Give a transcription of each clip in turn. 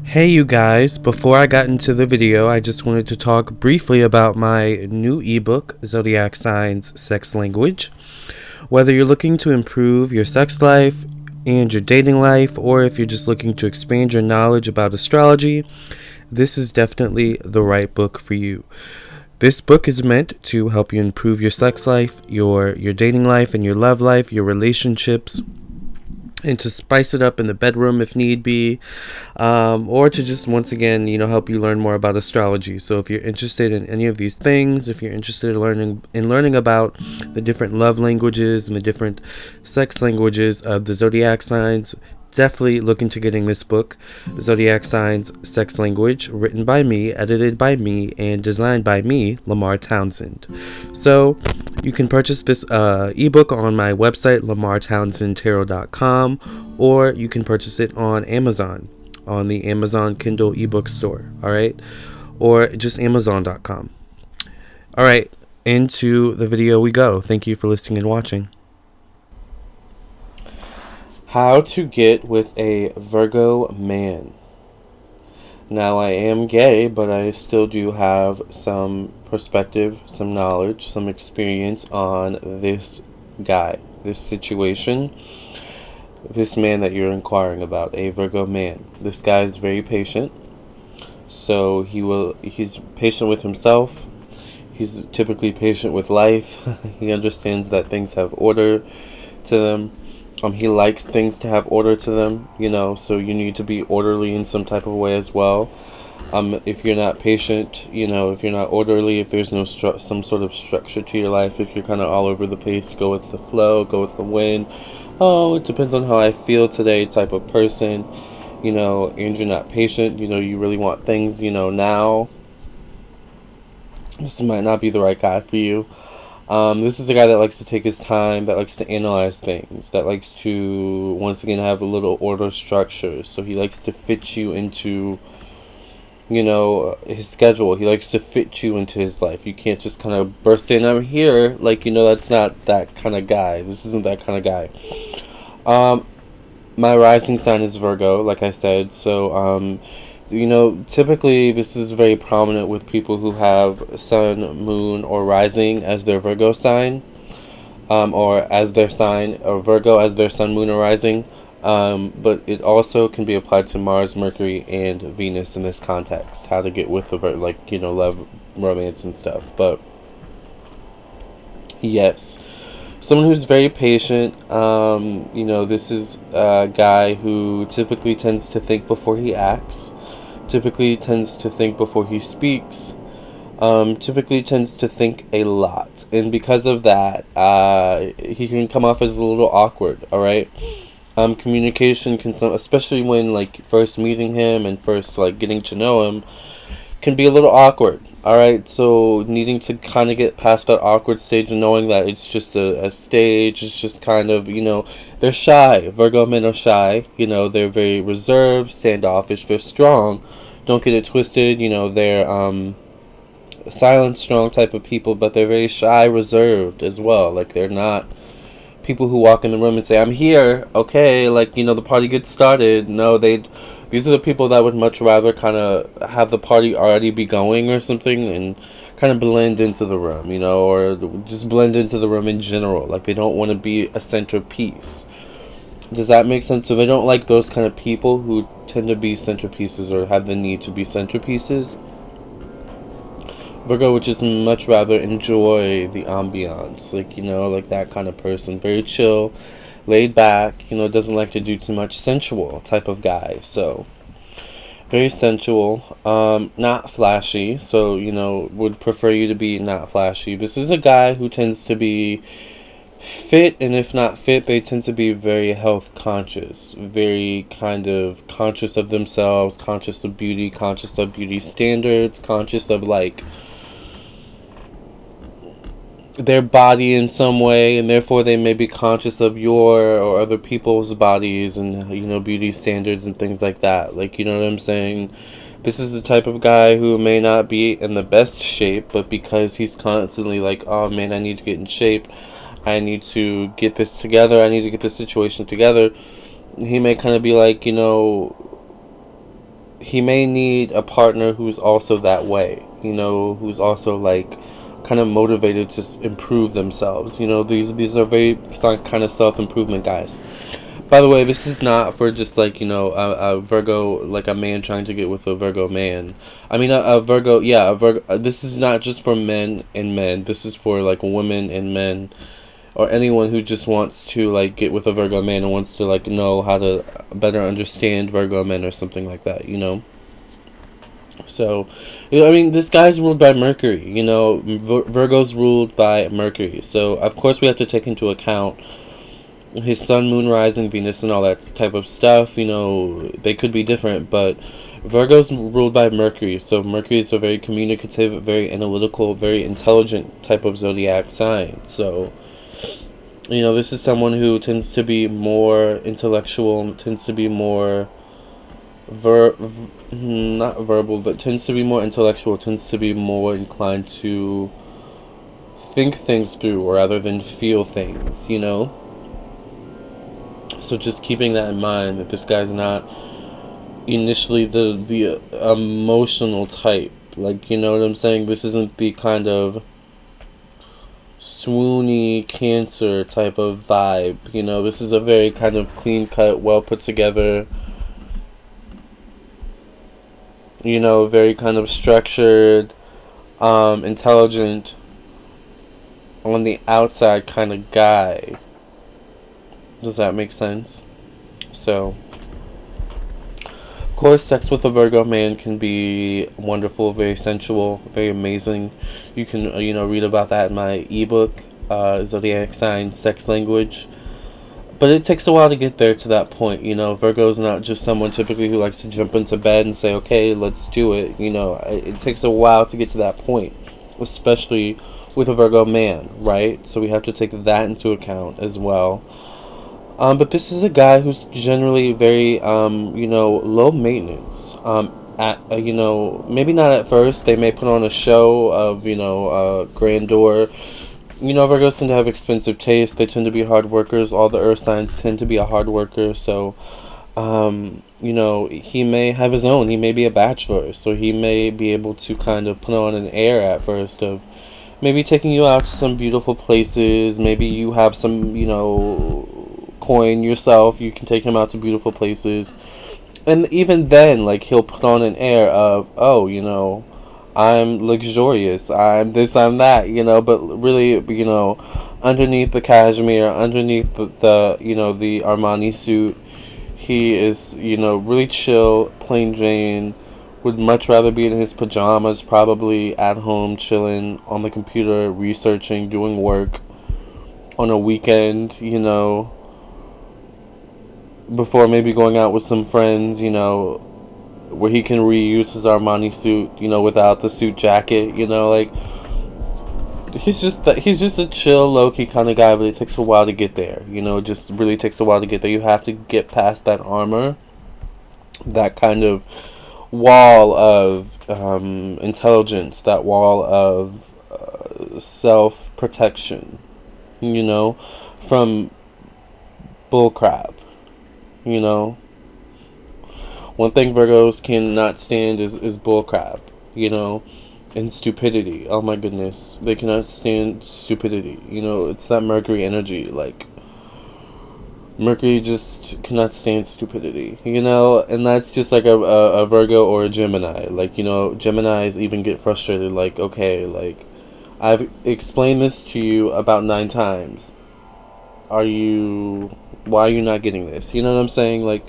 Hey you guys, before I got into the video, I just wanted to talk briefly about my new ebook, Zodiac Signs Sex Language. Whether you're looking to improve your sex life and your dating life, or if you're just looking to expand your knowledge about astrology, this is definitely the right book for you. This book is meant to help you improve your sex life, your dating life, and your love life, your relationships, and to spice it up in the bedroom if need be, or to just once again help you learn more about astrology. So if you're interested in any of these things, if you're interested in learning about the different love languages and the different sex languages of the zodiac signs, definitely look into getting this book, Zodiac Signs Sex Language, written by me, edited by me, and designed by me, Lamarr Townsend. So you can purchase this ebook on my website, lamarrtownsendtarot.com, or you can purchase it on Amazon, on the Amazon Kindle ebook store, alright? Or just amazon.com. Alright, into the video we go. Thank you for listening and watching. How to get with a Virgo man. Now, I am gay, but I still do have some perspective, some knowledge, some experience on this guy, this situation, this man that you're inquiring about, a Virgo man. This guy is very patient, so he's patient with himself. He's typically patient with life. He understands that things have order to them. He likes things to have order to them, so you need to be orderly in some type of way as well. If you're not patient, if you're not orderly, if there's no some sort of structure to your life, if you're kind of all over the place, go with the flow, go with the wind, it depends on how I feel today type of person, and you're not patient, you really want things, now, this might not be the right guy for you. This is a guy that likes to take his time, that likes to analyze things, that likes to, once again, have a little order structure. So he likes to fit you into, his schedule. He likes to fit you into his life. You can't just kind of burst in, I'm here. That's not that kind of guy. This isn't that kind of guy. My rising sign is Virgo, like I said. So, typically this is very prominent with people who have sun, moon, or rising as their Virgo sign, or as their sign, or Virgo as their sun, moon, or rising. But it also can be applied to Mars, Mercury, and Venus in this context. How to get with the love, romance, and stuff. But yes, someone who's very patient. This is a guy who typically tends to think before he acts. Typically tends to think before he speaks. Typically tends to think a lot. And because of that, he can come off as a little awkward, alright? Communication can, especially when, first meeting him and first, getting to know him, can be a little awkward, alright? So, needing to kind of get past that awkward stage and knowing that it's just a stage, it's just kind of, they're shy. Virgo men are shy, they're very reserved, standoffish, they're strong. Don't get it twisted, they're silent, strong type of people, but they're very shy, reserved as well. They're not people who walk in the room and say, I'm here, okay, the party gets started. No, these are the people that would much rather kind of have the party already be going or something and kind of blend into the room, or just blend into the room in general. They don't want to be a centerpiece. Does that make sense? So they don't like those kind of people who tend to be centerpieces or have the need to be centerpieces. Virgo would just much rather enjoy the ambiance, that kind of person. Very chill, laid back, doesn't like to do too much, sensual type of guy. So, very sensual, not flashy, so, would prefer you to be not flashy. This is a guy who tends to be fit, and if not fit, they tend to be very health conscious, very kind of conscious of themselves, conscious of beauty standards, conscious of their body in some way, and therefore they may be conscious of your or other people's bodies and beauty standards and things like that. You know what I'm saying? This is the type of guy who may not be in the best shape, but because he's constantly oh man, I need to get in shape, I need to get this together, I need to get this situation together, he may kind of be he may need a partner who's also that way, who's also like kind of motivated to improve themselves. These are very kind of self-improvement guys. By the way, this is not for just like, a Virgo, like a man trying to get with a Virgo man. I mean, a Virgo, yeah, a Virgo. This is not just for men and men. This is for like women and men, or anyone who just wants to like get with a Virgo man and wants to like know how to better understand Virgo men or something like that. So, I mean, this guy's ruled by Mercury. Virgo's ruled by Mercury. So, of course, we have to take into account his sun, moon, rising, Venus, and all that type of stuff. They could be different, but Virgo's ruled by Mercury. So, Mercury is a very communicative, very analytical, very intelligent type of zodiac sign. So, this is someone who tends to be more intellectual, tends to be more not verbal, but tends to be more intellectual, tends to be more inclined to think things through rather than feel things. So just keeping that in mind, that this guy's not initially the emotional type. Like, you know what I'm saying? This isn't the kind of swoony Cancer type of vibe. This is a very kind of clean cut, well put together, very kind of structured, intelligent on the outside kind of guy. Does that make sense? So, of course, sex with a Virgo man can be wonderful, very sensual, very amazing. You can, read about that in my ebook, Zodiac Sign Sex Language. But it takes a while to get there to that point. Virgo's not just someone typically who likes to jump into bed and say, okay, let's do it. It takes a while to get to that point, especially with a Virgo man, right? So we have to take that into account as well. But this is a guy who's generally very, low maintenance. Maybe not at first. They may put on a show of, grandeur. Virgos tend to have expensive taste. They tend to be hard workers. All the earth signs tend to be a hard worker. So, he may have his own. He may be a bachelor. So he may be able to kind of put on an air at first of maybe taking you out to some beautiful places. Maybe you have some, coin yourself. You can take him out to beautiful places. And even then, like, he'll put on an air of, I'm luxurious, I'm this, I'm that, but really, underneath the cashmere, underneath the the Armani suit, he is, really chill, plain Jane, would much rather be in his pajamas, probably at home, chilling on the computer, researching, doing work on a weekend, before maybe going out with some friends, where he can reuse his Armani suit, without the suit jacket, like, he's just a chill, low-key kind of guy, but it takes a while to get there, it just really takes a while to get there. You have to get past that armor, that kind of wall of intelligence, that wall of self-protection, from bullcrap. One thing Virgos cannot stand is bullcrap, and stupidity. Oh my goodness. They cannot stand stupidity. It's that Mercury energy. Like, Mercury just cannot stand stupidity, and that's just like a Virgo or a Gemini. Like, Geminis even get frustrated. Like, okay, like, I've explained this to you about 9 times. Why are you not getting this? You know what I'm saying? Like,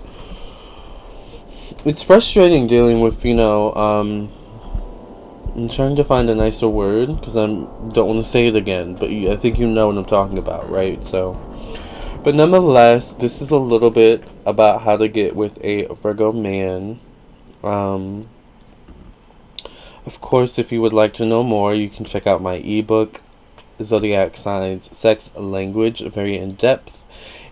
it's frustrating dealing with, I'm trying to find a nicer word, because I don't want to say it again, but I think you know what I'm talking about, right? So, but nonetheless, this is a little bit about how to get with a Virgo man. Of course, if you would like to know more, you can check out my ebook, Zodiac Signs Sex Language, very in-depth.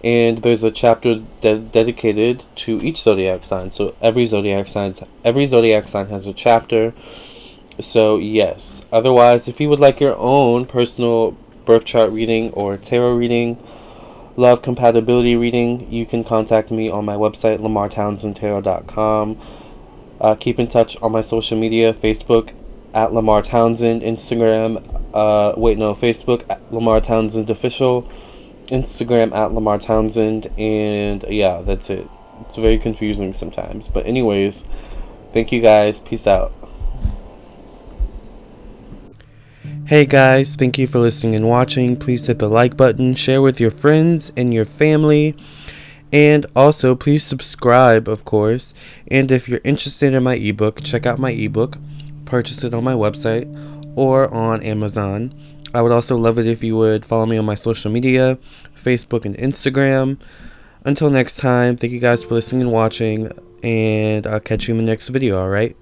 And there's a chapter dedicated to each zodiac sign. So every zodiac sign has a chapter. So yes. Otherwise, if you would like your own personal birth chart reading or tarot reading, love compatibility reading, you can contact me on my website, LamarTownsendTarot.com. Keep in touch on my social media: Facebook at Lamarr Townsend, Instagram, Facebook at Lamarr Townsend Official, Instagram at Lamarr Townsend, and yeah, that's it. It's very confusing sometimes. But anyways, thank you guys. Peace out. Hey guys, thank you for listening and watching. Please hit the like button, share with your friends and your family, and also please subscribe, of course. And if you're interested in my ebook, check out my ebook. Purchase it on my website or on Amazon. I would also love it if you would follow me on my social media, Facebook and Instagram. Until next time, thank you guys for listening and watching, and I'll catch you in the next video, alright?